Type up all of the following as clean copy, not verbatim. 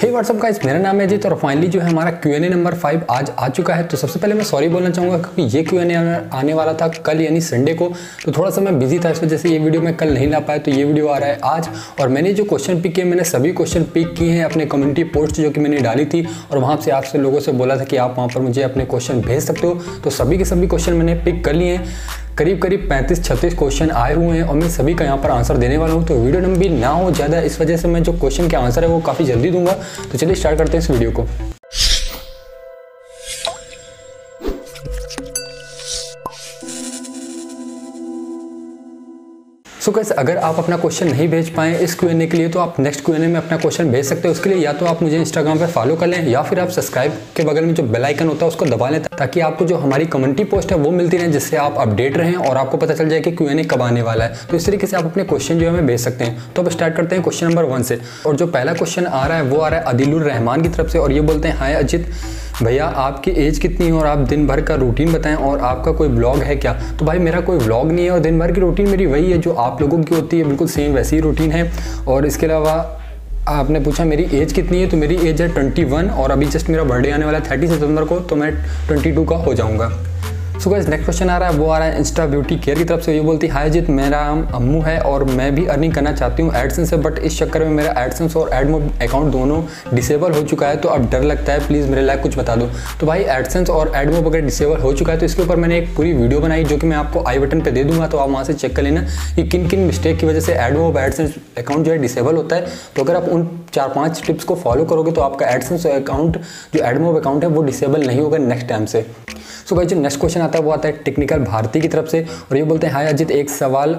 हे WhatsApp guys, मेरा नाम है अजीत और फाइनली जो है हमारा Q&A नंबर 5 आज आ चुका है। तो सबसे पहले मैं सॉरी बोलना चाहूँगा क्योंकि ये Q&A आने वाला था कल यानी संडे को, तो थोड़ा सा मैं बिजी था, इस वजह से ये वीडियो मैं कल नहीं ला पाया। तो ये वीडियो आ रहा है आज और मैंने जो क्वेश्चन पिक किए मैंने सभी क्वेश्चन पिक किए हैं अपने कम्युनिटी पोस्ट जो कि मैंने डाली थी और वहाँ से आपसे लोगों से बोला था कि आप वहाँ पर मुझे अपने क्वेश्चन भेज सकते हो। तो सभी के सभी क्वेश्चन मैंने पिक कर लिए हैं। करीब 35-36 क्वेश्चन आए हुए हैं और मैं सभी का यहाँ पर आंसर देने वाला हूँ। तो वीडियो लंबी ना हो ज़्यादा, इस वजह से मैं जो क्वेश्चन के आंसर है वो काफ़ी जल्दी दूंगा। तो चलिए स्टार्ट करते हैं इस वीडियो को। सो गाइस, अगर आप अपना क्वेश्चन नहीं भेज पाएँ इस Q&A के लिए तो आप नेक्स्ट Q&A में अपना क्वेश्चन भेज सकते हो। उसके लिए या तो आप मुझे इंस्टाग्राम पे फॉलो कर लें या फिर आप सब्सक्राइब के बगल में जो बेल आइकन होता है उसको दबा लें ताकि आपको जो हमारी कम्युनिटी पोस्ट है वो मिलती रहे, जिससे आप अपडेट रहें और आपको पता चल जाए कि Q&A कब आने वाला है। तो इस तरीके से आप अपने क्वेश्चन जो है हमें भेज सकते हैं। तो अब स्टार्ट करते हैं क्वेश्चन नंबर 1 से। और जो पहला क्वेश्चन आ रहा है वो आ रहा है आदिलुर रहमान की तरफ से और ये बोलते हैं, हाय अजित भैया, आपकी एज कितनी है और आप दिन भर का रूटीन बताएं और आपका कोई ब्लॉग है क्या? तो भाई मेरा कोई ब्लॉग नहीं है और दिन भर की रूटीन मेरी वही है जो आप लोगों की होती है, बिल्कुल सेम वैसी ही रूटीन है। और इसके अलावा आपने पूछा मेरी एज कितनी है, तो मेरी एज है 21 और अभी जस्ट मेरा बर्थडे आने वाला है 30 सितंबर को, तो मैं 22 का हो जाऊँगा। सो गाइस, नेक्स्ट क्वेश्चन आ रहा है वो आ रहा है इंस्टा ब्यूटी केयर की तरफ से। ये बोलती है, हाय अजित, मेरा नाम अम्मू है और मैं भी अर्निंग करना चाहती हूँ एडसेंस से, बट इस चक्कर में मेरा एडसेंस और एडमोब अकाउंट दोनों डिसेबल हो चुका है, तो अब डर लगता है, प्लीज़ मेरे लाइक कुछ बता दो। तो भाई एडसेंस और एडमोब अगर डिसेबल हो चुका है तो इसके ऊपर मैंने एक पूरी वीडियो बनाई जो कि मैं आपको आई बटन पर दे दूँगा, तो आप वहाँ से चेक कर लेना कि किन किन मिस्टेक की वजह से एडमोब एडसेंस अकाउंट जो है डिसेबल होता है। तो अगर आप उन 4-5 टिप्स को फॉलो करोगे तो आपका एडसेंस अकाउंट जो एडमोब अकाउंट है वो डिसेबल नहीं होगा नेक्स्ट टाइम से। सो भाई जो नेक्स्ट क्वेश्चन आता है वो आता है टेक्निकल भारती की तरफ से और ये बोलते हैं, हाय अजित, एक सवाल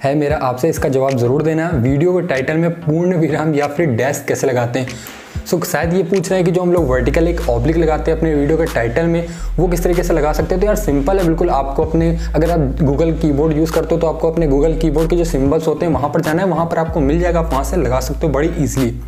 है मेरा आपसे, इसका जवाब ज़रूर देना। वीडियो के टाइटल में पूर्ण विराम या फिर डैश कैसे लगाते हैं? सो शायद ये पूछ रहे हैं कि जो हम लोग वर्टिकल एक ऑब्लिक लगाते हैं अपने वीडियो के टाइटल में वो किस तरीके से लगा सकते हैं। तो यार सिंपल है बिल्कुल, आपको अपने अगर आप गूगल कीबोर्ड यूज़ करते हो तो आपको अपने गूगल कीबोर्ड के जो सिंबल्स होते हैं वहाँ पर जाना है, वहाँ पर आपको मिल जाएगा, आप वहाँ से लगा सकते हो बड़ी ईजिली।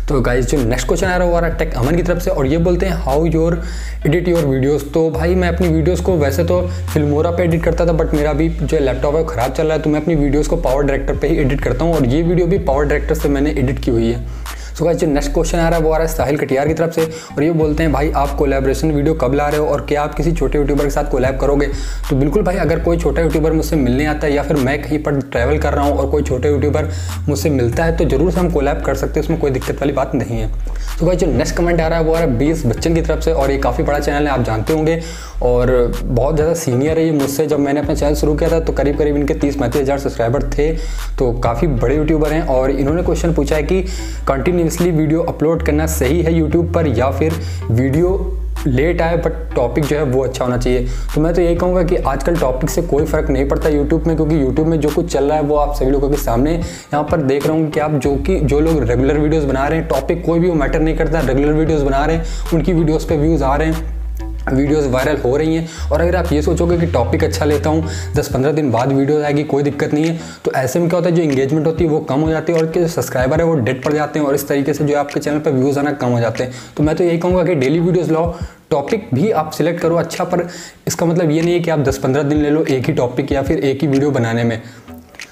तो गाइज जो नेक्स्ट क्वेश्चन आ रहा है वो आ रहा है टेक अमन की तरफ से और ये बोलते हैं, how your edit your videos? तो भाई मैं अपनी वीडियोस को वैसे तो फिल्मोरा पे एडिट करता था, बट मेरा अभी जो लैपटॉप है ख़राब चल रहा है, तो मैं अपनी वीडियोस को पावर डायरेक्टर पे ही एडिट करता हूँ और ये वीडियो भी पावर डायरेक्टर से मैंने एडिट की हुई है। सो गाइस जो नेक्स्ट क्वेश्चन आ रहा है वो आ रहा है साहिल कटियार की तरफ से और ये बोलते हैं, भाई आप कोलैबोरेशन वीडियो कब ला रहे हो और क्या आप किसी छोटे यूट्यूबर के साथ कोलैब करोगे? तो बिल्कुल भाई, अगर कोई छोटा यूट्यूबर मुझसे मिलने आता है या फिर मैं कहीं पर ट्रैवल कर रहा हूँ और कोई छोटे यूट्यूबर मुझसे मिलता है तो ज़रूर से हम कोलैब कर सकते हैं, उसमें कोई दिक्कत वाली बात नहीं है। तो गाइस जो नेक्स्ट कमेंट आ रहा है वो आ रहा है बीएस बच्चन की तरफ से और ये काफ़ी बड़ा चैनल है, आप जानते होंगे, और बहुत ज़्यादा सीनियर है ये मुझसे। जब मैंने अपना चैनल शुरू किया था तो करीब इनके 30-35 हज़ार सब्सक्राइबर थे, तो काफ़ी बड़े यूट्यूबर हैं। और इन्होंने क्वेश्चन पूछा है कि कंटिन्यूसली वीडियो अपलोड करना सही है यूट्यूब पर या फिर वीडियो लेट आए बट टॉपिक जो है वो अच्छा होना चाहिए? तो मैं तो यही कहूँगा कि आजकल टॉपिक से कोई फ़र्क नहीं पड़ता यूट्यूब में, क्योंकि यूट्यूब में जो कुछ चल रहा है वो आप सभी लोगों के सामने यहाँ पर देख रहा हूँ कि आप जो लोग रेगुलर वीडियोस बना रहे हैं, टॉपिक कोई भी वो मैटर नहीं करता, रेगुलर वीडियोस बना रहे हैं, उनकी वीडियोस पे व्यूज़ आ रहे हैं, वीडियोस वायरल हो रही हैं। और अगर आप ये सोचोगे कि टॉपिक अच्छा लेता हूँ 10-15 दिन बाद वीडियो आएगी, कोई दिक्कत नहीं है, तो ऐसे में क्या होता है, जो इंगेजमेंट होती है वो कम हो जाती है और जो सब्सक्राइबर है वो डेड पड़ जाते हैं और इस तरीके से जो आपके चैनल पर व्यूज़ आना कम हो जाते हैं। तो मैं तो यही कहूँगा कि डेली वीडियोज़ लाओ, टॉपिक भी आप सिलेक्ट करो अच्छा, पर इसका मतलब ये नहीं है कि आप 10-15 दिन ले लो एक ही टॉपिक या फिर एक ही वीडियो बनाने में।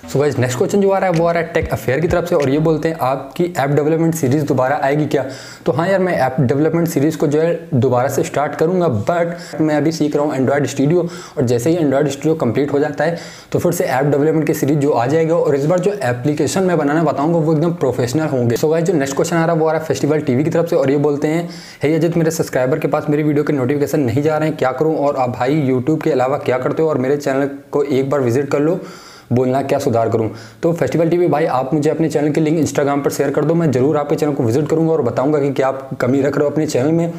सो गाइस नेक्स्ट क्वेश्चन जो आ रहा है वो आ रहा है टेक अफेयर की तरफ से और ये बोलते हैं, आपकी ऐप डेवलपमेंट सीरीज़ दोबारा आएगी क्या? तो हाँ यार, मैं ऐप डेवलपमेंट सीरीज़ को जो है दोबारा से स्टार्ट करूँगा, बट मैं अभी सीख रहा हूँ एंड्रॉयड स्टूडियो और जैसे ही एंड्रॉयड स्टूडियो कंप्लीट हो जाता है तो फिर से ऐप डेवलपमेंट की सीरीज़ जो आ जाएगा और इस बार जो एप्लीकेशन मैं बनाना बताऊँगा वो एकदम प्रोफेशनल होंगे। सो गाइस जो नेक्स्ट क्वेश्चन आ रहा है वो आ रहा है फेस्टिवल टीवी की तरफ से और ये बोलते हैं, हे अजित, मेरे सब्सक्राइबर के पास मेरी वीडियो के नोटिफिकेशन नहीं जा रहे हैं, क्या करूँ? और आप भाई यूट्यूब के अलावा क्या करते हो और मेरे चैनल को एक बार विजिट कर लो, बोलना क्या सुधार करूं? तो फेस्टिवल टीवी भाई, आप मुझे अपने चैनल की लिंक इंस्टाग्राम पर शेयर कर दो, मैं जरूर आपके चैनल को विजिट करूंगा और बताऊंगा कि क्या आप कमी रख रहे हो अपने चैनल में।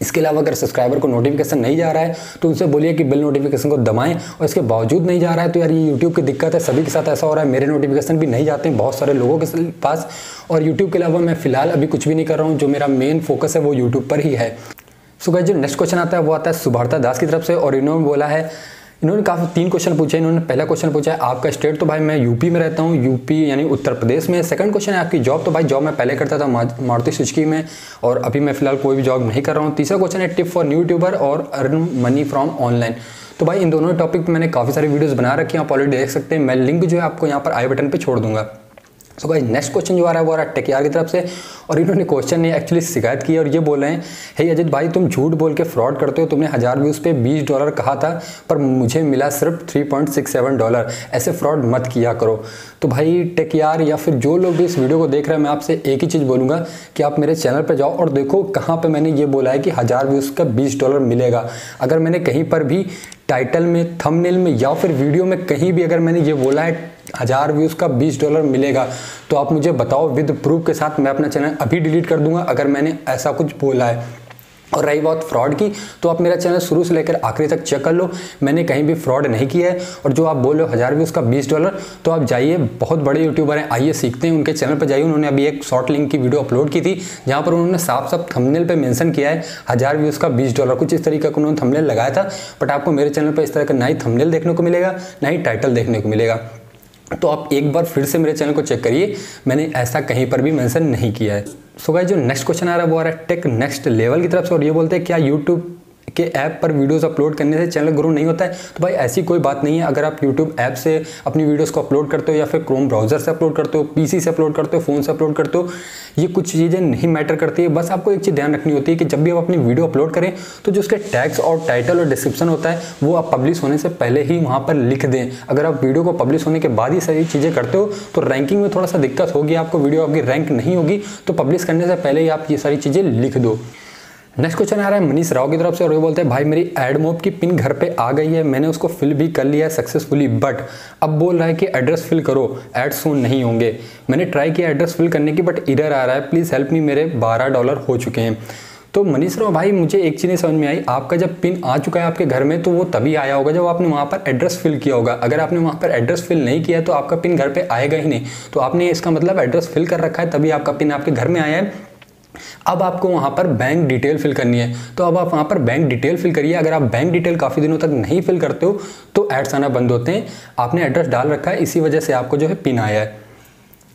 इसके अलावा अगर सब्सक्राइबर को नोटिफिकेशन नहीं जा रहा है तो उनसे बोलिए कि बेल नोटिफिकेशन को दबाएं, और इसके बावजूद नहीं जा रहा है तो यार ये यूट्यूब की दिक्कत है, सभी के साथ ऐसा हो रहा है, मेरे नोटिफिकेशन भी नहीं जाते हैं बहुत सारे लोगों के पास। और यूट्यूब के अलावा मैं फिलहाल अभी कुछ भी नहीं कर रहा हूँ, जो मेरा मेन फोकस है वो यूट्यूब पर ही है। सो गाइस जो नेक्स्ट क्वेश्चन आता है वो आता है सुभारता दास की तरफ से और इन्होंने बोला है, इन्होंने काफ़ी 3 क्वेश्चन पूछे। इन्होंने पहला क्वेश्चन पूछा है आपका स्टेट, तो भाई मैं यूपी में रहता हूँ, यूपी यानी उत्तर प्रदेश में। सेकंड क्वेश्चन है आपकी जॉब, तो भाई जॉब मैं पहले करता था मारुति सुजुकी में और अभी मैं फिलहाल कोई भी जॉब नहीं कर रहा हूँ। तीसरा क्वेश्चन है टिप फॉर न्यू यूट्यूबर और अर्न मनी फ्रॉम ऑनलाइन। तो भाई इन दोनों टॉपिक पर मैंने काफ़ी सारी वीडियोज़ बना रखी हैं, आप ऑलरेडी देख सकते हैं, मैं लिंक जो है आपको यहाँ पर आई बटन पर छोड़ दूंगा। सो गाइस नेक्स्ट क्वेश्चन जो आ रहा है वो आ रहा है टेक यार की तरफ से, और इन्होंने क्वेश्चन ने एक्चुअली शिकायत की है और ये बोल रहे हैं, हे अजित भाई तुम झूठ बोल के फ्रॉड करते हो, तुमने 1000 व्यूज़ पे $20 कहा था पर मुझे मिला सिर्फ $3.67, ऐसे फ्रॉड मत किया करो। तो भाई टेक यार या फिर जो लोग भी इस वीडियो को देख रहे हैं, मैं आपसे एक ही चीज़ बोलूँगा कि आप मेरे चैनल पर जाओ और देखो कहाँ पर मैंने ये बोला है कि 1000 व्यूज़ का $20 मिलेगा। अगर मैंने कहीं पर भी टाइटल में, थंबनेल में या फिर वीडियो में कहीं भी अगर मैंने ये बोला है 1000 व्यूज़ का $20 मिलेगा, तो आप मुझे बताओ विद प्रूफ के साथ, मैं अपना चैनल अभी डिलीट कर दूंगा अगर मैंने ऐसा कुछ बोला है। और रही बात फ्रॉड की, तो आप मेरा चैनल शुरू से लेकर आखिरी तक चेक कर लो, मैंने कहीं भी फ्रॉड नहीं किया है। और जो आप बोल रहे हो 1000 व्यूज़ का $20, तो आप जाइए, बहुत बड़े यूट्यूबर हैं, आइए सीखते हैं, उनके चैनल पर जाइए। उन्होंने अभी एक शॉर्ट लिंक की वीडियो अपलोड की थी जहाँ पर उन्होंने साफ साफ थंबनेल पे मेंशन किया है 1000 व्यूज़ का $20, कुछ इस तरीके का उन्होंने थंबनेल लगाया था। बट आपको मेरे चैनल पर इस तरह का ना ही थंबनेल देखने को मिलेगा, ना ही टाइटल देखने को मिलेगा। तो आप एक बार फिर से मेरे चैनल को चेक करिए, मैंने ऐसा कहीं पर भी मेंशन नहीं किया है। सो गाइस जो नेक्स्ट क्वेश्चन आ रहा है वो आ रहा है टेक नेक्स्ट लेवल की तरफ से, और ये बोलते हैं क्या यूट्यूब के ऐप पर वीडियोस अपलोड करने से चैनल ग्रो नहीं होता है? तो भाई ऐसी कोई बात नहीं है। अगर आप यूट्यूब ऐप से अपनी वीडियोस को अपलोड करते हो या फिर क्रोम ब्राउजर से अपलोड करते हो, पीसी से अपलोड करते हो, फ़ोन से अपलोड करते हो, ये कुछ चीज़ें नहीं मैटर करती है। बस आपको एक चीज़ ध्यान रखनी होती है कि जब भी आप अपनी वीडियो अपलोड करें तो जो उसके टैग्स और टाइटल और डिस्क्रिप्शन होता है वो आप पब्लिश होने से पहले ही वहाँ पर लिख दें। अगर आप वीडियो को पब्लिश होने के बाद ही सारी चीज़ें करते हो तो रैंकिंग में थोड़ा सा दिक्कत होगी, आपको वीडियो आपकी रैंक नहीं होगी। तो पब्लिश करने से पहले ही आप ये सारी चीज़ें लिख दो। नेक्स्ट क्वेश्चन आ रहा है मनीष राव की तरफ से, और ये बोलते हैं भाई मेरी एडमोब की पिन घर पे आ गई है, मैंने उसको फिल भी कर लिया है सक्सेसफुली, बट अब बोल रहा है कि एड्रेस फिल करो, एड सून नहीं होंगे। मैंने ट्राई किया एड्रेस फिल करने की बट एरर आ रहा है, प्लीज़ हेल्प मी, मेरे $12 हो चुके हैं। तो मनीष राव भाई मुझे एक चीज़ नहीं समझ में आई, आपका जब पिन आ चुका है आपके घर में तो वो तभी आया होगा जब आपने वहाँ पर एड्रेस फिल किया होगा। अगर आपने वहाँ पर एड्रेस फिल नहीं किया है तो आपका पिन घर पे आएगा ही नहीं। तो आपने इसका मतलब एड्रेस फिल कर रखा है तभी आपका पिन आपके घर में आया है। अब आपको वहाँ पर बैंक डिटेल फिल करनी है, तो अब आप वहाँ पर बैंक डिटेल फिल करिए। अगर आप बैंक डिटेल काफ़ी दिनों तक नहीं फिल करते हो तो एड्स आना बंद होते हैं। आपने एड्रेस डाल रखा है, इसी वजह से आपको जो है पिन आया है।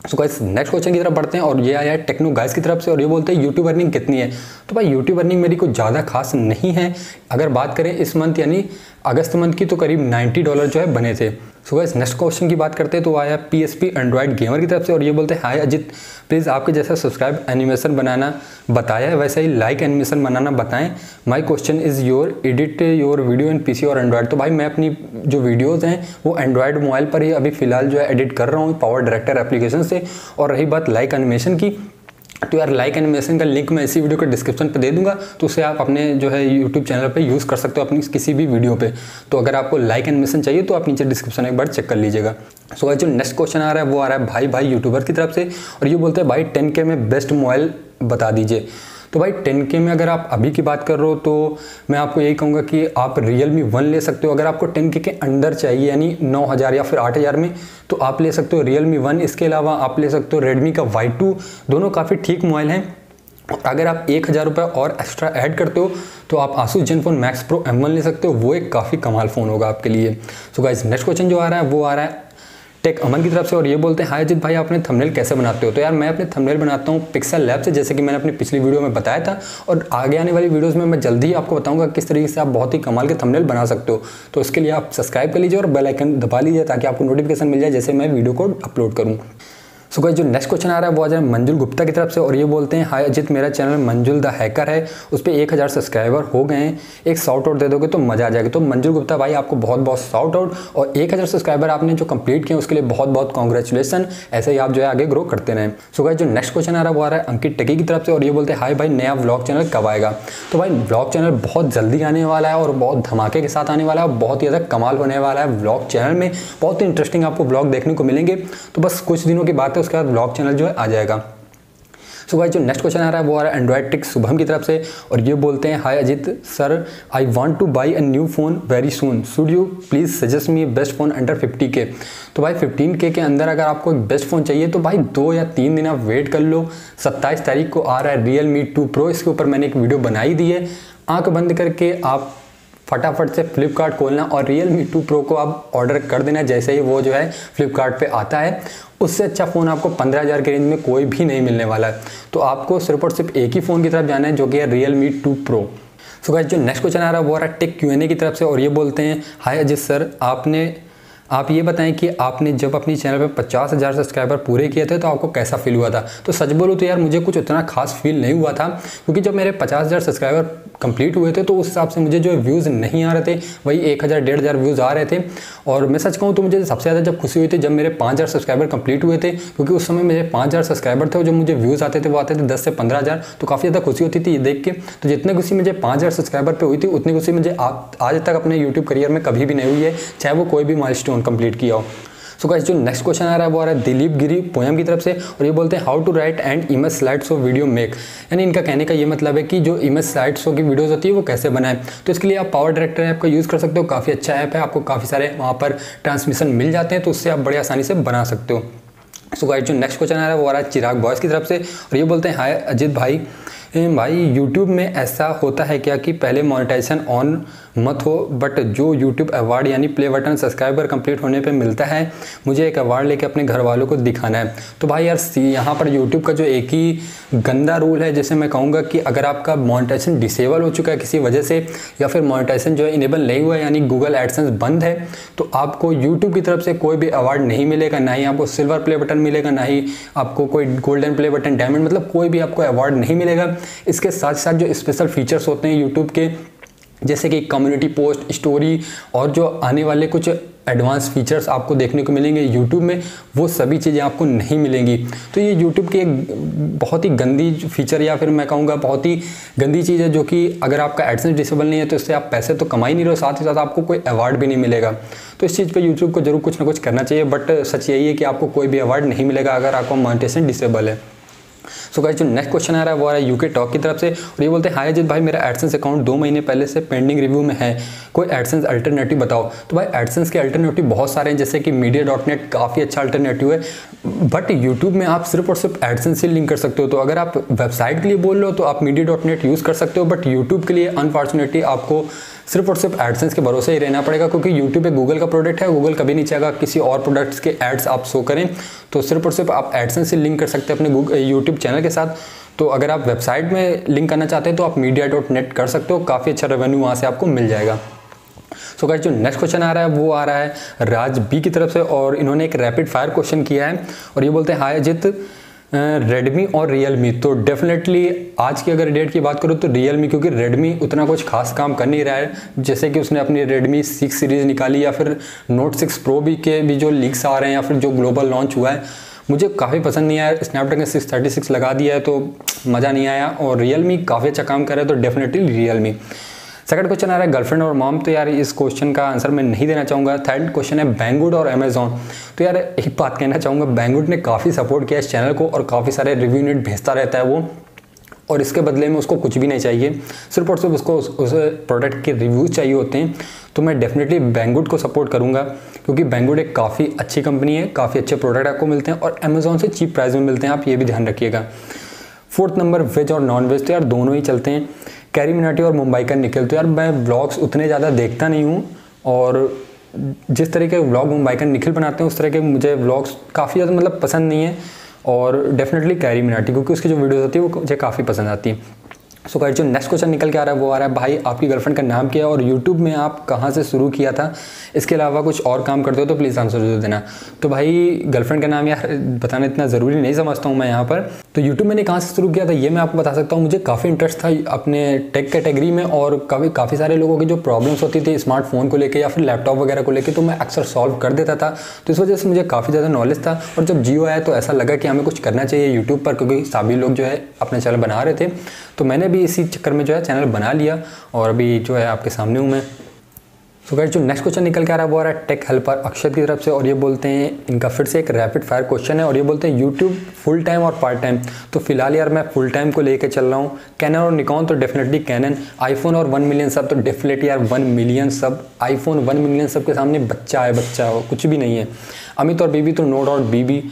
सो गाइस नेक्स्ट क्वेश्चन की तरफ बढ़ते हैं, और ये आया है टेक्नो गाइस की तरफ से, और ये बोलते हैं यूट्यूब अर्निंग कितनी है? तो भाई यूट्यूब अर्निंग मेरी कुछ ज़्यादा खास नहीं है। अगर बात करें इस मंथ यानी अगस्त मंथ की, तो करीब $90 जो है बने थे। सो गाइस नेक्स्ट क्वेश्चन की बात करते हैं, तो आया PSP एंड्रॉइड गेमर की तरफ से, और ये बोलते हैं हाय अजित, प्लीज़ आपके जैसा सब्सक्राइब एनिमेशन बनाना बताया है वैसा ही लाइक एनिमेशन बनाना बताएं। My question is your edit your video in PC और एंड्रॉइड। तो भाई मैं अपनी जो वीडियोज़ हैं वो एंड्रॉइड मोबाइल पर ही अभी फ़िलहाल जो है एडिट कर रहा हूँ पावर डायरेक्टर एप्लीकेशन से। और रही बात लाइक एनिमेशन की, तो यार लाइक एनिमेशन का लिंक मैं इसी वीडियो के डिस्क्रिप्शन पे दे दूंगा, तो उसे आप अपने जो है यूट्यूब चैनल पे यूज़ कर सकते हो अपनी किसी भी वीडियो पे। तो अगर आपको लाइक एनिमेशन चाहिए तो आप नीचे डिस्क्रिप्शन एक बार चेक कर लीजिएगा। सो जो नेक्स्ट क्वेश्चन आ रहा है वो आ रहा है भाई यूट्यूबर की तरफ से, और ये बोलते हैं भाई 10K में बेस्ट मोबाइल बता दीजिए। तो भाई 10K में अगर आप अभी की बात कर रहे हो तो मैं आपको यही कहूँगा कि आप Realme 1 ले सकते हो। अगर आपको 10K के अंडर चाहिए यानी 9000 या फिर 8000 में, तो आप ले सकते हो Realme 1। इसके अलावा आप ले सकते हो Redmi का Y2, दोनों काफ़ी ठीक मोबाइल हैं। अगर आप 1000 रुपये और एक्स्ट्रा ऐड करते हो तो आप Asus Zenfone Max Pro M1 ले सकते हो, वो एक काफ़ी कमाल फ़ोन होगा आपके लिए। सो गाइस नेक्स्ट क्वेश्चन जो आ रहा है वो आ रहा है टेक अमन की तरफ से, और ये बोलते हैं हाय अजित भाई आपने थंबनेल कैसे बनाते हो? तो यार मैं अपने थंबनेल बनाता हूँ पिक्सल लैब से, जैसे कि मैंने अपनी पिछली वीडियो में बताया था, और आगे आने वाली वीडियोस में मैं जल्दी ही आपको बताऊंगा किस तरीके से आप बहुत ही कमाल के थंबनेल बना सकते हो। तो इसके लिए आप सब्सक्राइब कर लीजिए और बेल आइकन दबा लीजिए ताकि आपको नोटिफिकेशन मिल जाए जैसे मैं वीडियो को अपलोड करूँ। सो गाइस जो नेक्स्ट क्वेश्चन आ रहा है वो आ जाए मंजुल गुप्ता की तरफ से, और ये बोलते हैं हाय अजित मेरा चैनल मंजुल द हैकर है, उस पर 1000 सब्सक्राइबर हो गए हैं, एक शाउट आउट दे दोगे तो मज़ा आ जाएगा। तो मंजुल गुप्ता भाई आपको बहुत बहुत शाउट आउट, और 1000 सब्सक्राइबर आपने जो कंप्लीट किए उसके लिए बहुत बहुत कॉन्ग्रेचुलेसन। ऐसे ही आप जो है आगे ग्रो करते रहें। सो गाइस जो नेक्स्ट क्वेश्चन आ रहा है वो आ रहा है अंकित टेकी की तरफ से, और ये बोलते हैं हाय भाई नया व्लॉग चैनल कब आएगा? तो भाई व्लॉग चैनल बहुत जल्दी आने वाला है और बहुत धमाके के साथ आने वाला है, बहुत ही ज़्यादा कमाल होने वाला है। व्लॉग चैनल में बहुत ही इंटरेस्टिंग आपको व्लॉग देखने को मिलेंगे। तो बस कुछ दिनों की बात है, उसके बाद व्लॉग चैनल जो है आ जाएगा। सो गाइस जो नेक्स्ट क्वेश्चन आ रहा है वो आ रहा है एंड्रॉइड टेक शुभम की तरफ से, और ये बोलते हैं hi Ajit sir I want to buy a new phone very soon, should you please suggest me best phone under 50K। तो भाई 15K के अंदर अगर आपको एक बेस्ट फ़ोन चाहिए तो भाई 2 या 3 दिन आप वेट कर लो। 27 तारीख को आ रहा है Realme 2 Pro, इसके ऊपर मैंने एक वीडियो बनाई दी है। आँख बंद करके आप फटाफट से फ्लिपकार्ट खोलना और Realme 2 Pro को आप ऑर्डर कर देना जैसे ही वो जो है फ्लिपकार्ट पे आता है। उससे अच्छा फ़ोन आपको 15,000 के रेंज में कोई भी नहीं मिलने वाला है। तो आपको सिर्फ और सिर्फ एक ही फ़ोन की तरफ जाना है जो कि है Realme 2 Pro। सो गाइस जो नेक्स्ट क्वेश्चन आ रहा है वो आ रहा है टेक Q&A की तरफ से, और ये बोलते हैं हाय अजित सर आपने आप ये बताएं कि आपने जब अपनी चैनल पे 50,000 सब्सक्राइबर पूरे किए थे तो आपको कैसा फील हुआ था। तो सच बोलूँ तो यार मुझे कुछ उतना खास फील नहीं हुआ था, क्योंकि जब मेरे 50,000 सब्सक्राइबर कंप्लीट हुए थे तो उस हिसाब से मुझे जो व्यूज़ नहीं आ रहे थे, वही 1,000 1,500 व्यूज़ आ रहे थे। और मैं सच कहूँ तो मुझे सबसे ज़्यादा जब खुशी हुई थी जब मेरे 5,000 सब्सक्राइबर कंप्लीट हुए थे, क्योंकि उस समय मेरे 5,000 सब्सक्राइबर थे और जो मुझे व्यूज़ आते थे वो आते थे 10 से 15,000, तो काफ़ी ज़्यादा खुशी होती थी ये देख के। तो जितनी खुशी मुझे 5,000 सब्सक्राइबर पे हुई थी उतनी खुशी मुझे आज तक अपने यूट्यूब करियर में कभी भी नहीं हुई है, चाहे वो कोई भी माइलस्टोन कंप्लीट किया हो। सो गाइस, जो नेक्स्ट क्वेश्चन आ रहा है वो आ रहा है दिलीप गिरी पोयम की तरफ से, और ये बोलते हैं how to write and image slide show video make. यानी इनका कहने का ये मतलब है कि जो इमेज स्लाइड शो की वीडियोस होती है वो कैसे बनाएं। तो इसके लिए आप पावर डायरेक्टर ऐप का यूज़ कर सकते हो, काफ़ी अच्छा ऐप है, आपको काफ़ी सारे वहाँ पर ट्रांसमिशन मिल जाते हैं, तो उससे आप बड़ी आसानी से बना सकते हो। सो गाइस, जो नेक्स्ट क्वेश्चन आ रहा है वो आ रहा है चिराग बॉयज़ की तरफ से, और ये बोलते हैं हाय अजित भाई, यूट्यूब में ऐसा होता है क्या कि पहले मोनेटाइजेशन ऑन मत हो बट जो यूट्यूब अवार्ड यानी प्ले बटन सब्सक्राइबर कंप्लीट होने पे मिलता है, मुझे एक अवार्ड लेके अपने घर वालों को दिखाना है। तो भाई यार यहाँ पर यूट्यूब का जो एक ही गंदा रूल है, जैसे मैं कहूँगा कि अगर आपका मोनेटाइजेशन डिसेबल हो चुका है किसी वजह से, या फिर मोनेटाइजेशन जो है इनेबल नहीं हुआ है यानी गूगल एडसेंस बंद है, तो आपको यूट्यूब की तरफ से कोई भी अवार्ड नहीं मिलेगा, ना ही आपको सिल्वर प्ले बटन मिलेगा, ना ही आपको कोई गोल्डन प्ले बटन, डायमंड, मतलब कोई भी आपको अवार्ड नहीं मिलेगा। इसके साथ साथ जो स्पेशल फीचर्स होते हैं यूट्यूब के, जैसे कि कम्युनिटी पोस्ट, स्टोरी और जो आने वाले कुछ एडवांस फीचर्स आपको देखने को मिलेंगे यूट्यूब में, वो सभी चीज़ें आपको नहीं मिलेंगी। तो ये यूट्यूब की एक बहुत ही गंदी फीचर, या फिर मैं कहूँगा बहुत ही गंदी चीज़ है, जो कि अगर आपका एडसेंस डिसेबल नहीं है तो इससे आप पैसे तो कमा ही नहीं रहे हो, साथ ही साथ आपको कोई अवार्ड भी नहीं मिलेगा। तो इस चीज़ पे यूट्यूब को जरूर कुछ ना कुछ करना चाहिए, बट सच यही है कि आपको कोई भी अवार्ड नहीं मिलेगा अगर आपका मोनेटाइजेशन डिसेबल है। सो गाइस, जो नेक्स्ट क्वेश्चन आ रहा है वो आ रहा है यूके टॉक की तरफ से, और ये बोलते हैं हाय अजित भाई, मेरा एडसेंस अकाउंट 2 महीने पहले से पेंडिंग रिव्यू में है, कोई एडसेंस अल्टरनेटिव बताओ। तो भाई एडसेंस के अल्टरनेटिव बहुत सारे हैं, जैसे कि media.net काफ़ी अच्छा अल्टरनेटिव है, बट यूट्यूब में आप सिर्फ और सिर्फ एडसेंस से लिंक कर सकते हो। तो अगर आप वेबसाइट के लिए बोल रहे हो तो आप media.net यूज़ कर सकते हो, बट यूट्यूब के लिए अनफॉर्चुनेटली आपको सिर्फ और सिर्फ एडसेंस के भरोसे ही रहना पड़ेगा, क्योंकि यूट्यूब एक गूगल का प्रोडक्ट है, गूगल कभी नहीं चाहेगा किसी और प्रोडक्ट्स के एड्स आप शो करें। तो सिर्फ और सिर्फ आप एडसेंस से लिंक कर सकते हैं अपने यूट्यूब चैनल के साथ। तो अगर आप वेबसाइट में लिंक करना चाहते हैं तो आप media.net कर सकते हो, काफ़ी अच्छा रेवेन्यू वहाँ से आपको मिल जाएगा। सो गाइस, जो नेक्स्ट क्वेश्चन आ रहा है वो आ रहा है राज बी की तरफ से, और इन्होंने एक रैपिड फायर क्वेश्चन किया है, और ये बोलते हैं हाय अजित, रेडमी और रियलमी। तो डेफिनेटली आज की अगर डेट की बात करूँ तो रियलमी, क्योंकि रेडमी उतना कुछ खास काम कर नहीं रहा है, जैसे कि उसने अपनी रेडमी 6 सीरीज़ निकाली, या फिर नोट 6 प्रो भी के भी जो लीक्स आ रहे हैं, या फिर जो ग्लोबल लॉन्च हुआ है, मुझे काफ़ी पसंद नहीं आया। स्नैपड्रैगन 636 लगा दिया है तो मज़ा नहीं आया, और रियलमी काफ़ी अच्छा काम कर रहा है, तो डेफिनेटली रियलमी। सेकंड क्वेश्चन आ रहा है गर्लफ्रेंड और मॉम। तो यार इस क्वेश्चन का आंसर मैं नहीं देना चाहूँगा। थर्ड क्वेश्चन है बैंगुड और अमेजॉन। तो यार एक बात कहना चाहूँगा, बैंगुड ने काफ़ी सपोर्ट किया इस चैनल को, और काफ़ी सारे रिव्यू यूनिट भेजता रहता है वो, और इसके बदले में उसको कुछ भी नहीं चाहिए, सिर्फ और सिर्फ उसको उस प्रोडक्ट के रिव्यूज़ चाहिए होते हैं। तो मैं डेफिनेटली बैंगुड को सपोर्ट करूँगा, क्योंकि बैंगुड एक काफ़ी अच्छी कंपनी है, काफ़ी अच्छे प्रोडक्ट आपको मिलते हैं, और अमेजॉन से चीप प्राइस में मिलते हैं, आप ये भी ध्यान रखिएगा। फोर्थ नंबर वेज और नॉन वेज। तो यार दोनों ही चलते हैं, कैरी मिनाटी और मुंबई का निखिल। तो यार मैं व्लॉग्स उतने ज़्यादा देखता नहीं हूँ, और जिस तरह के व्लॉग मुंबई का निखिल बनाते हैं उस तरह के मुझे व्लॉग्स काफ़ी ज़्यादा मतलब पसंद नहीं है, और डेफिनेटली कैरी मिनाटी, क्योंकि उसकी जो वीडियोस होती है वो मुझे काफ़ी पसंद आती है। सो गाइस, जो नेक्स्ट क्वेश्चन निकल के आ रहा है वो आ रहा है भाई, आपकी गर्लफ्रेंड का नाम क्या है और यूट्यूब में आप कहाँ से शुरू किया था, इसके अलावा कुछ और काम करते हो तो प्लीज़ आंसर दे देना। तो भाई गर्लफ्रेंड का नाम यार बताना इतना ज़रूरी नहीं समझता हूँ मैं यहाँ पर। तो यूट्यूब मैंने कहाँ से शुरू किया था ये मैं आपको बता सकता हूँ। मुझे काफ़ी इंटरेस्ट था अपने टेक कैटेगरी में, और काफ़ी सारे लोगों की जो प्रॉब्लम्स होती थी स्मार्टफोन को लेकर या फिर लैपटॉप वगैरह को लेकर, तो मैं अक्सर सॉल्व कर देता था। तो इस वजह से मुझे काफ़ी ज़्यादा नॉलेज था, और जब जियो आया तो ऐसा लगा कि हमें कुछ करना चाहिए यूट्यूब पर, क्योंकि सभी लोग जो है अपने चैनल बना रहे थे। तो मैंने भी इसी चक्कर में जो है चैनल बना लिया, और अभी जो है आपके सामने हूँ मैं। तो गाइस, जो नेक्स्ट क्वेश्चन निकल के आ रहा है वो आ रहा है टेक हेल्पर अक्षत की तरफ से, और ये बोलते हैं इनका फिर से एक रैपिड फायर क्वेश्चन है, और ये बोलते हैं यूट्यूब फुल टाइम और पार्ट टाइम। तो फिलहाल यार मैं फुल टाइम को लेके चल रहा हूँ। कैनन और निकॉन तो डेफिनेटली कैनन। आईफोन और 1 मिलियन सब, तो डेफिनेटली यार 1 मिलियन सब। आईफोन 1 मिलियन सब के सामने बच्चा है, बच्चा हो कुछ भी नहीं है। अमित और बीबी तो नो डाउट बीबी।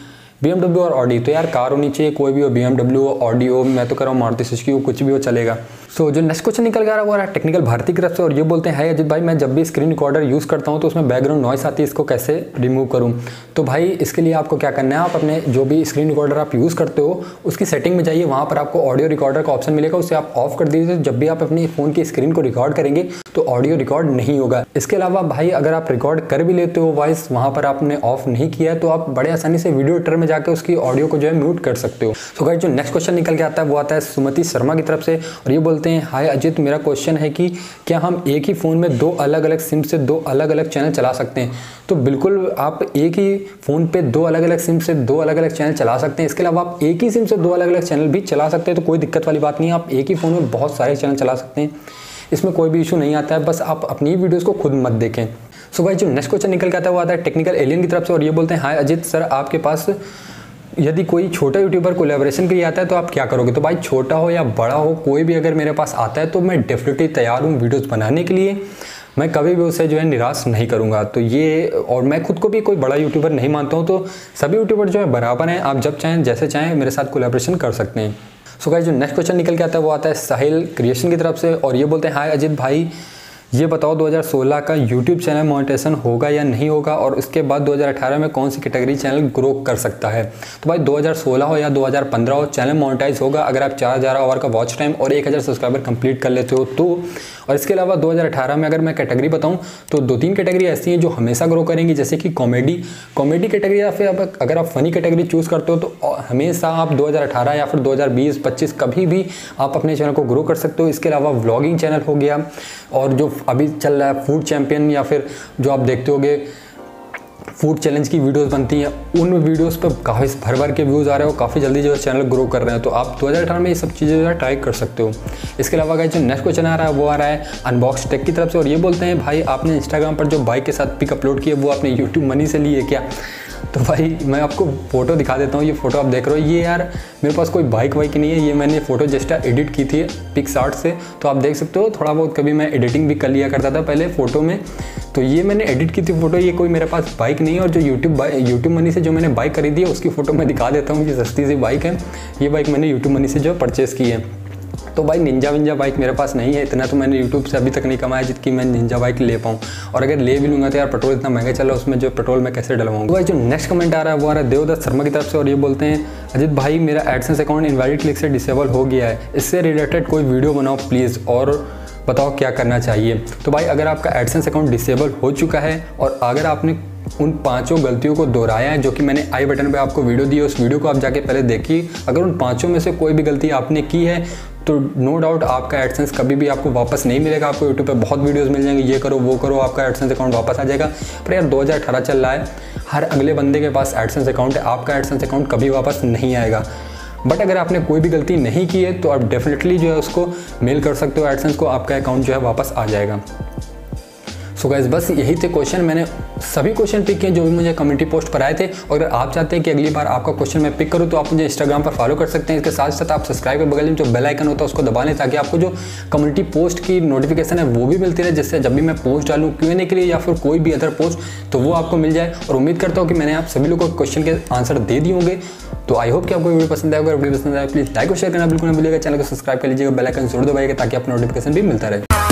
BMW और ऑडी, तो यार कार होनी चाहिए, कोई भी हो, BMW हो, ऑडी हो, मैं तो कह रहा हूँ मारुति सुजुकी हो, कुछ भी हो चलेगा। सो जो नेक्स्ट क्वेश्चन निकल गया वो आ रहा है टेक्निकल भारती की तरफ से और ये बोलते हैं, हाय अजित भाई, मैं जब भी स्क्रीन रिकॉर्डर यूज़ करता हूँ तो उसमें बैकग्राउंड नॉइस आती है, इसको कैसे रिमूव करूँ। तो भाई इसके लिए आपको क्या करना है, आप अपने जो भी स्क्रीन रिकॉर्डर आप यूज़ करते हो उसकी सेटिंग में जाइए, वहाँ पर आपको ऑडियो रिकॉर्डर का ऑप्शन मिलेगा, उसे आप ऑफ कर दीजिए। जब भी आप अपने फ़ोन की स्क्रीन को रिकॉर्ड करेंगे तो ऑडियो रिकॉर्ड नहीं होगा। इसके अलावा भाई अगर आप रिकॉर्ड कर भी लेते हो वॉइस, वहाँ पर आपने ऑफ नहीं किया है तो आप बड़े आसानी से वीडियो एडिटर में जाकर उसकी ऑडियो को जो है म्यूट कर सकते हो। तो गाइस जो नेक्स्ट क्वेश्चन निकल के आता है वो आता है सुमति शर्मा की तरफ से और ये बोलते हैं, हाय अजित, मेरा क्वेश्चन है कि क्या हम एक ही फ़ोन में दो अलग अलग सिम से दो अलग अलग चैनल चला सकते हैं। तो बिल्कुल आप एक ही फ़ोन पे दो अलग अलग सिम से दो अलग अलग चैनल चला सकते हैं। इसके अलावा आप एक ही सिम से दो अलग अलग चैनल भी चला सकते हैं, तो कोई दिक्कत वाली बात नहीं है। आप एक ही फ़ोन में बहुत सारे चैनल चला सकते हैं, इसमें कोई भी इशू नहीं आता है, बस आप अपनी वीडियोस को खुद मत देखें। सो गाइस जो नेक्स्ट क्वेश्चन निकल के आता है वो आता है टेक्निकल एलियन की तरफ से और ये बोलते हैं, हाय अजित सर, आपके पास यदि कोई छोटा यूट्यूबर कोलैबोरेशन के लिए आता है तो आप क्या करोगे। तो भाई छोटा हो या बड़ा हो, कोई भी अगर मेरे पास आता है तो मैं डेफिनेटली तैयार हूँ वीडियोस बनाने के लिए, मैं कभी भी उसे जो है निराश नहीं करूँगा। तो ये, और मैं खुद को भी कोई बड़ा यूट्यूबर नहीं मानता हूँ, तो सभी यूट्यूबर जो है बराबर हैं, आप जब चाहें जैसे चाहें मेरे साथ कोलैबोरेशन कर सकते हैं। सो गाइस जो नेक्स्ट क्वेश्चन निकल के आता है वो आता है साहिल क्रिएशन की तरफ से और ये बोलते हैं, हाय अजित भाई, ये बताओ 2016 का YouTube चैनल मोनेटाइजेशन होगा या नहीं होगा और उसके बाद 2018 में कौन सी कैटेगरी चैनल ग्रो कर सकता है। तो भाई 2016 हो या 2015 हो, चैनल मोनेटाइज होगा अगर आप 4000 आवर का वॉच टाइम और 1000 सब्सक्राइबर कंप्लीट कर लेते हो तो। और इसके अलावा 2018 में अगर मैं कैटेगरी बताऊं तो 2-3 कैटेगरी ऐसी हैं जो हमेशा ग्रो करेंगी, जैसे कि कॉमेडी कैटेगरी, या फिर अगर आप फनी कैटेगरी चूज़ करते हो तो हमेशा आप 2018 या फिर 2020-25 कभी भी आप अपने चैनल को ग्रो कर सकते हो। इसके अलावा व्लॉगिंग चैनल हो गया और जो अभी चल रहा है फूड चैंपियन, या फिर जो आप देखते होगे फूड चैलेंज की वीडियोस बनती हैं, उन वीडियोस पर काफ़ी भर के व्यूज़ आ रहे हो, काफ़ी जल्दी जो है चैनल ग्रो कर रहे हैं, तो आप 2018 में ये सब चीज़ें जो है ट्राई कर सकते हो। इसके अलावा गाइस जो नेक्स्ट क्वेश्चन आ रहा है वो आ रहा है अनबॉक्स टेक की तरफ से और ये बोलते हैं, भाई आपने इंस्टाग्राम पर जो बाइक के साथ पिक अपलोड किया वो आपने यूट्यूब मनी से ली है क्या। तो भाई मैं आपको फ़ोटो दिखा देता हूँ, ये फ़ोटो आप देख रहे हो, ये यार मेरे पास कोई बाइक वाइक नहीं है, ये मैंने फ़ोटो जस्ट एडिट की थी पिक्सआर्ट से, तो आप देख सकते हो थोड़ा बहुत कभी मैं एडिटिंग भी कर लिया करता था पहले फ़ोटो में, तो ये मैंने एडिट की थी फ़ोटो, ये कोई मेरे पास बाइक नहीं है। और जो यूट्यूब मनी से जो मैंने बाइक खरीदी है उसकी फ़ोटो मैं दिखा देता हूँ, ये सस्ती सी बाइक है, ये बाइक मैंने यूट्यूब मनी से जो परचेज़ की है। तो भाई निंजा विंजा बाइक मेरे पास नहीं है, इतना तो मैंने यूट्यूब से अभी तक नहीं कमाया जितनी मैं निंजा बाइक ले पाऊँ, और अगर ले भी लूँगा तो यार पेट्रोल इतना महंगा चल रहा है, उसमें जो पेट्रोल मैं कैसे डलवाऊँ। तो भाई जो नेक्स्ट कमेंट आ रहा है वो आ रहा है देवदत्त शर्मा की तरफ से और ये बोलते हैं, अजित भाई मेरा एडसेंस अकाउंट इनवैलिड क्लिक से डिसेबल हो गया है, इससे रिलेटेड कोई वीडियो बनाओ प्लीज़ और बताओ क्या करना चाहिए। तो भाई अगर आपका एडसेंस अकाउंट डिसेबल हो चुका है और अगर आपने उन 5 गलतियों को दोहराया है जो कि मैंने आई बटन पे आपको वीडियो दी है, उस वीडियो को आप जाके पहले देखिए, अगर उन 5 में से कोई भी गलती आपने की है तो नो डाउट आपका एडसेंस कभी भी आपको वापस नहीं मिलेगा। आपको यूट्यूब पे बहुत वीडियोस मिल जाएंगे, ये करो वो करो, आपका एडसेंस अकाउंट वापस आ जाएगा। पर यार 2018 चल रहा है, हर अगले बंदे के पास एडसेंस अकाउंट है, आपका एडसेंस अकाउंट कभी वापस नहीं आएगा। बट अगर आपने कोई भी गलती नहीं की है तो आप डेफिनेटली जो है उसको मेल कर सकते हो एडसेंस को, आपका अकाउंट जो है वापस आ जाएगा। सो गाइस बस यही थे क्वेश्चन, मैंने सभी क्वेश्चन पिक किए जो भी मुझे कम्युनिटी पोस्ट पर आए थे। और अगर आप चाहते हैं कि अगली बार आपका क्वेश्चन मैं पिक करूं तो आप मुझे इंस्टाग्राम पर फॉलो कर सकते हैं। इसके साथ साथ आप सब्सक्राइब के बगल में जो बेल आइकन होता है उसको दबा लें ताकि आपको जो कम्युनिटी पोस्ट की नोटिफिकेशन है वो भी मिलती रहे, जिससे जब भी मैं पोस्ट डालूँ Q&A के लिए या फिर कोई भी अदर पोस्ट तो वो आपको मिल जाए। और उम्मीद करता हूँ कि मैंने आप सभी लोगों को क्वेश्चन के आंसर दे दिए होंगे। तो आई होप कि आपको वीडियो पसंद आएगा। अगर वीडियो पसंद आए प्लीज़ लाइक और शेयर करना बिल्कुल ना भूलिएगा, चैनल को सब्सक्राइब कर लीजिएगा, बेल आइकन जरूर दबाइएगा ताकि आपको नोटिफिकेशन भी मिलता रहे।